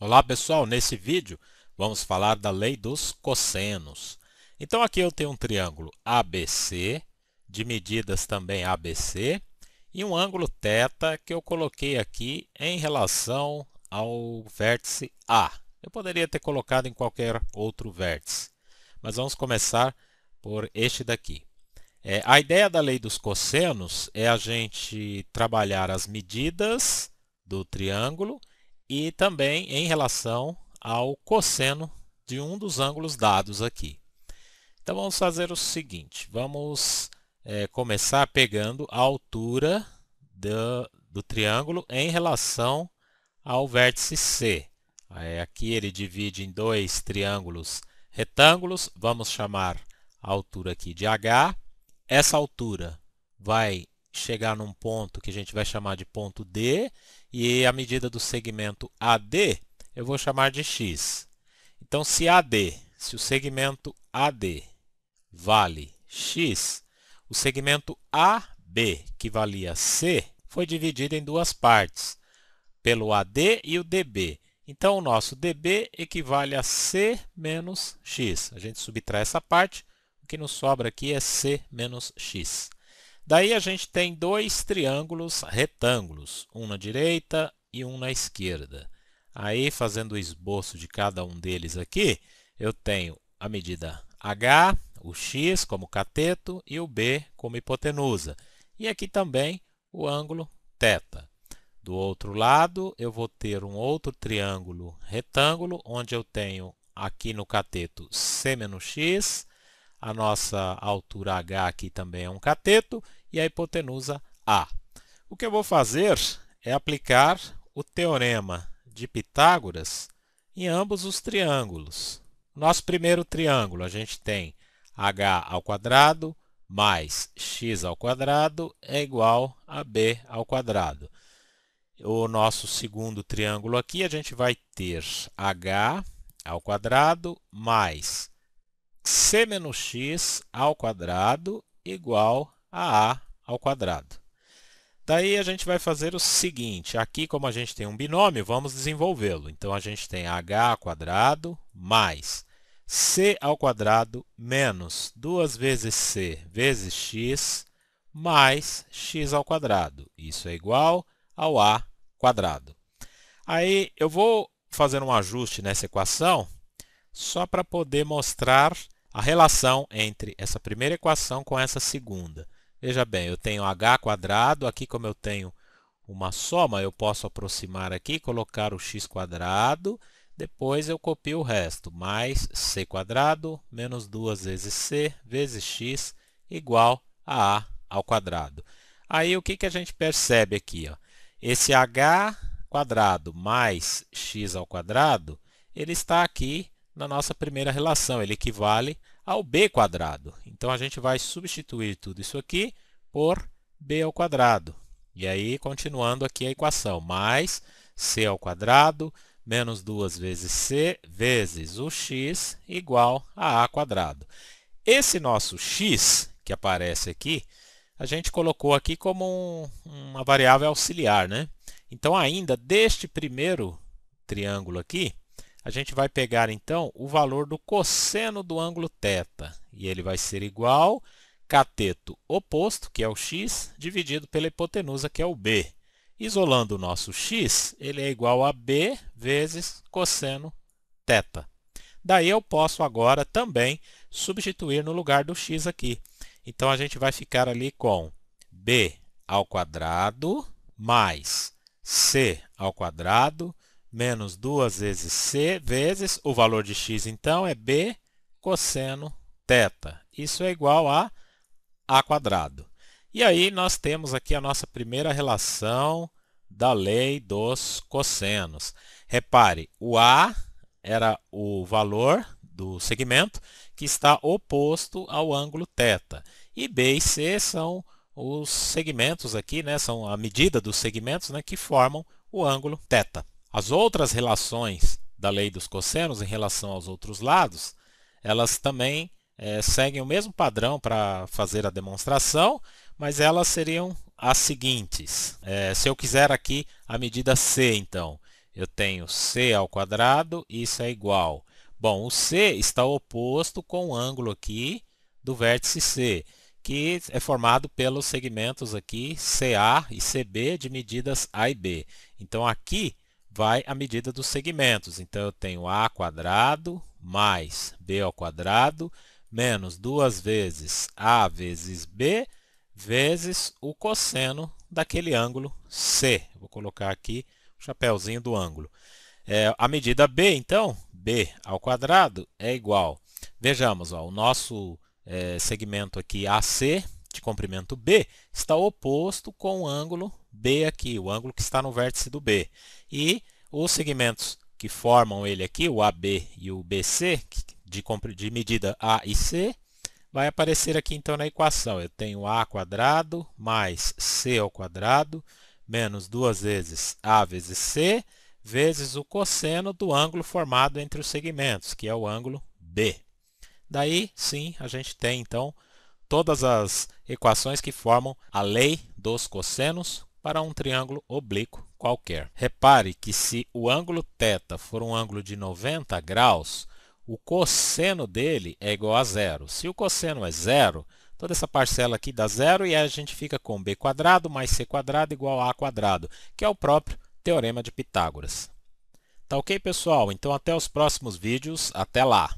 Olá pessoal, nesse vídeo vamos falar da lei dos cossenos. Então aqui eu tenho um triângulo ABC, de medidas também ABC, e um ângulo θ que eu coloquei aqui em relação ao vértice A. Eu poderia ter colocado em qualquer outro vértice, mas vamos começar por este daqui. A ideia da lei dos cossenos é a gente trabalhar as medidas do triângulo e também em relação ao cosseno de um dos ângulos dados aqui. Então vamos fazer o seguinte, vamos começar pegando a altura do triângulo em relação ao vértice C. Aqui ele divide em dois triângulos retângulos, vamos chamar a altura aqui de H. Essa altura vai chegar num ponto que a gente vai chamar de ponto D, e a medida do segmento AD eu vou chamar de x. Então, se o segmento AD vale x, o segmento AB, que valia C, foi dividido em duas partes, pelo AD e o DB. Então, o nosso DB equivale a C menos x. A gente subtrai essa parte, o que nos sobra aqui é C menos x. Daí a gente tem dois triângulos retângulos, um na direita e um na esquerda. Aí, fazendo o esboço de cada um deles aqui, eu tenho a medida H, o x como cateto e o B como hipotenusa. E aqui também o ângulo θ. Do outro lado, eu vou ter um outro triângulo retângulo, onde eu tenho aqui no cateto C menos x, a nossa altura H aqui também é um cateto, e a hipotenusa A. O que eu vou fazer é aplicar o teorema de Pitágoras em ambos os triângulos. Nosso primeiro triângulo, a gente tem h ao quadrado mais x ao quadrado é igual a b ao quadrado. O nosso segundo triângulo aqui, a gente vai ter h ao quadrado mais c menos x ao quadrado igual a ao quadrado. Daí a gente vai fazer o seguinte, aqui como a gente tem um binômio, vamos desenvolvê-lo. Então a gente tem h ao quadrado mais c ao quadrado menos 2 vezes c vezes x mais x ao quadrado. Isso é igual ao a quadrado. Aí eu vou fazer um ajuste nessa equação só para poder mostrar a relação entre essa primeira equação com essa segunda. Veja bem, eu tenho h quadrado, aqui como eu tenho uma soma, eu posso aproximar aqui, colocar o x quadrado, depois eu copio o resto, mais c quadrado menos 2 vezes c vezes x igual a ao quadrado. Aí o que a gente percebe aqui? Ó? Esse h quadrado mais x ao quadrado, ele está aqui na nossa primeira relação, ele equivale ao b quadrado. Então a gente vai substituir tudo isso aqui por b ao quadrado. E aí, continuando aqui a equação, mais c ao quadrado menos 2 vezes c vezes o x igual a quadrado. Esse nosso x, que aparece aqui, a gente colocou aqui como uma variável auxiliar, né? Então, ainda deste primeiro triângulo aqui, a gente vai pegar, então, o valor do cosseno do ângulo θ. E ele vai ser igual cateto oposto, que é o x, dividido pela hipotenusa, que é o b. Isolando o nosso x, ele é igual a b vezes cosseno θ. Daí eu posso agora também substituir no lugar do x aqui. Então, a gente vai ficar ali com b ao quadrado mais c ao quadrado menos 2 vezes c vezes o valor de x, então, é b cosseno θ. Isso é igual a quadrado. E aí nós temos aqui a nossa primeira relação da lei dos cossenos. Repare, o a era o valor do segmento que está oposto ao ângulo θ. E b e c são os segmentos aqui, né? São a medida dos segmentos, né, que formam o ângulo θ. As outras relações da lei dos cossenos em relação aos outros lados, elas também seguem o mesmo padrão para fazer a demonstração, mas elas seriam as seguintes. Se eu quiser aqui a medida c, então, eu tenho c ao quadrado, isso é igual. Bom, o c está oposto com o ângulo aqui do vértice C, que é formado pelos segmentos aqui CA e CB de medidas A e B. Então, aqui vai a medida dos segmentos. Então, eu tenho a quadrado mais b ao quadrado menos 2 vezes a vezes b vezes o cosseno daquele ângulo C. Vou colocar aqui o chapéuzinho do ângulo. A medida b, então, b ao quadrado é igual. Vejamos, ó, o nosso segmento aqui AC, de comprimento B, está oposto com o ângulo B aqui, o ângulo que está no vértice do B. E os segmentos que formam ele aqui, o AB e o BC, de medida A e C, vai aparecer aqui então na equação. Eu tenho a quadrado mais c ao quadrado menos 2 vezes a vezes c vezes o cosseno do ângulo formado entre os segmentos, que é o ângulo B. Daí, sim, a gente tem então todas as equações que formam a lei dos cossenos para um triângulo oblíquo qualquer. Repare que se o ângulo θ for um ângulo de 90 graus, o cosseno dele é igual a zero. Se o cosseno é zero, toda essa parcela aqui dá zero e a gente fica com b quadrado mais c quadrado igual a quadrado, que é o próprio Teorema de Pitágoras. Tá ok, pessoal? Então, até os próximos vídeos. Até lá!